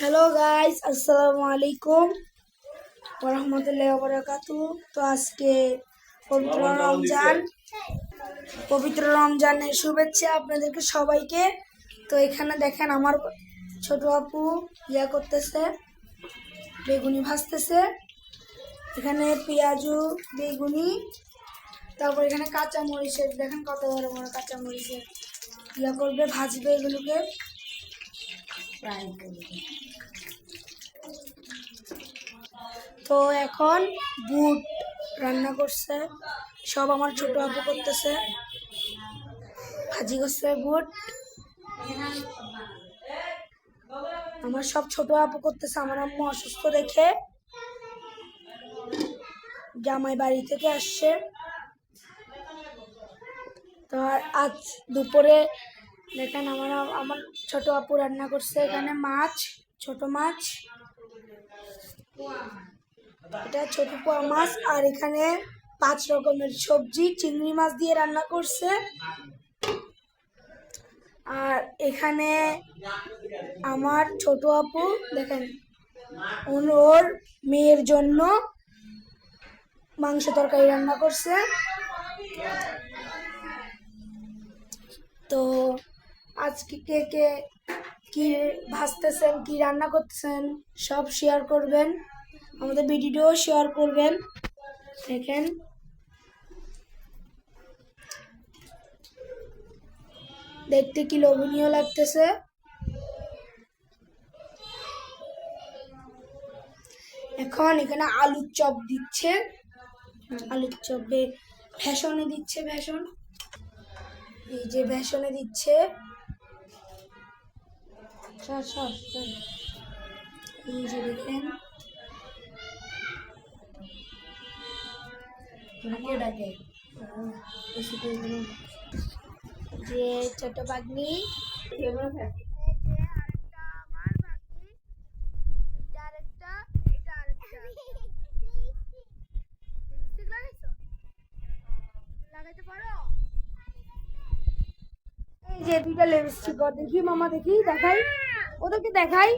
Hello guys, আসসালামু আলাইকুম ওয়া রাহমাতুল্লাহি ওয়া বারাকাতুহু। তো আজকে পবিত্র রমজানের শুভেচ্ছা আপনাদেরকে সবাইকে। তো এখানে দেখেন আমার ছোট আপু করতেছে, বেগুনি ভাজতেছে। এখানে পেঁয়াজু, বেগুনি, তারপর এখানে কাঁচা মরিচের, দেখেন কত বড় বড় কাঁচা মরিচের করবে, ভাজবে এগুলোকে ফ্রাই করবে। তো এখন বুট রান্না করছে, সব আমার ছোট আপু করতেছে, ভাজি করছে বুট। আমার সব ছোট আপু করতেছে। আমার আম্মু অসুস্থ দেখে জামাই বাড়ি থেকে আসছে। তো আজ দুপুরে দেখেন আমার ছোট আপু রান্না করছে এখানে মাছ, ছোট মাছ, এটা ছোট পোয়া মাছ, আর এখানে 5 রকমের সবজি চিংড়ি মাছ দিয়ে রান্না করছে। আর এখানে আমার ছোট আপু দেখেন ওর মেয়ের জন্য মাংস তরকারি রান্না করছে। তো আজকে কে কে কি ভাজতেছেন, কি রান্না করতেছেন সব শেয়ার করবেন, আমাদের ভিডিও শেয়ার করবেন। দেখেন দেখতে কি লোভনীয় লাগতেছে। এখন এখানে আলুর চপ দিচ্ছে, আলুর চপে ভেষনে দিচ্ছে, ভেষন, এই যে ভেষনে দিচ্ছে। এই যে দেখেন যে ছোট বাগনি, এই যে দুইটা লিপস্টিক দেখি মামা, দেখি দেখাই, ওদেরকে দেখাই।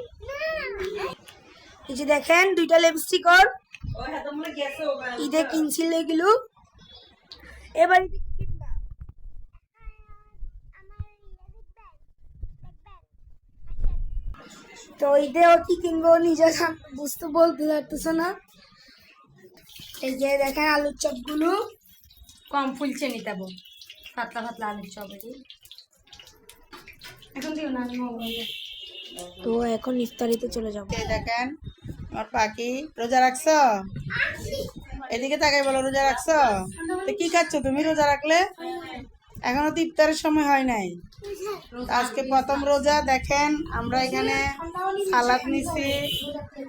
এই যে দেখেন দুইটা লিপস্টিক ওর ঈদে কিনছিল এগুলো। এবার তো ঈদে ও কি কিনবো নিজে বুঝতে বলতে পারতেছে না। এই যে দেখেন আলুর চপ গুলো কম ফুলছে নিতে, পাতলা পাতলা আলুর চপ এখন দিও না। তো এখন ইফতারিতে চলে যাবো। দেখেন আমার পাখি রোজা রাখছো, এদিকে তাকাই বলো রোজা রাখছো। তো কি খাচ্ছ তুমি রোজা রাখলে? এখনো তো ইফতারের সময় হয় নাই, আজকে প্রথম রোজা। দেখেন আমরা এখানে সালাদ নিছি,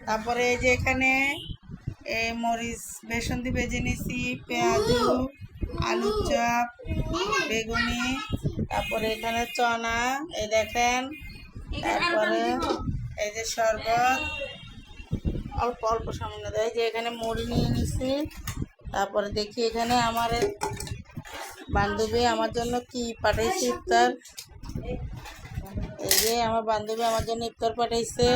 তারপরে এই যে এখানে মরিচ বেসন দিয়ে ভেজে নিছি, পেঁয়াজু, আলুর চপ, বেগুনি, তারপরে এখানে চনা, এই দেখেন, তারপরে এই যে শরবত অল্প অল্প সামান্য দেয়। যে এখানে মুড়ি নিয়ে নিছি। তারপরে দেখি এখানে আমার বান্ধবী আমার জন্য কি পাঠাইছে ইফতার। এই যে আমার বান্ধবী আমার জন্য ইফতার পাঠাইছে।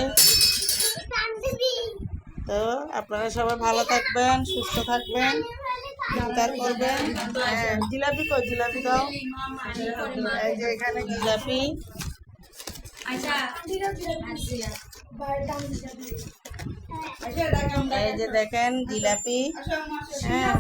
তো আপনারা সবাই ভালো থাকবেন, সুস্থ থাকবেন, ইফতার করবেন। হ্যাঁ জিলাপি কই, জিলাপি দাও। এই যে এখানে জিলাপি, এই যে দেখেন জিলাপি। হ্যাঁ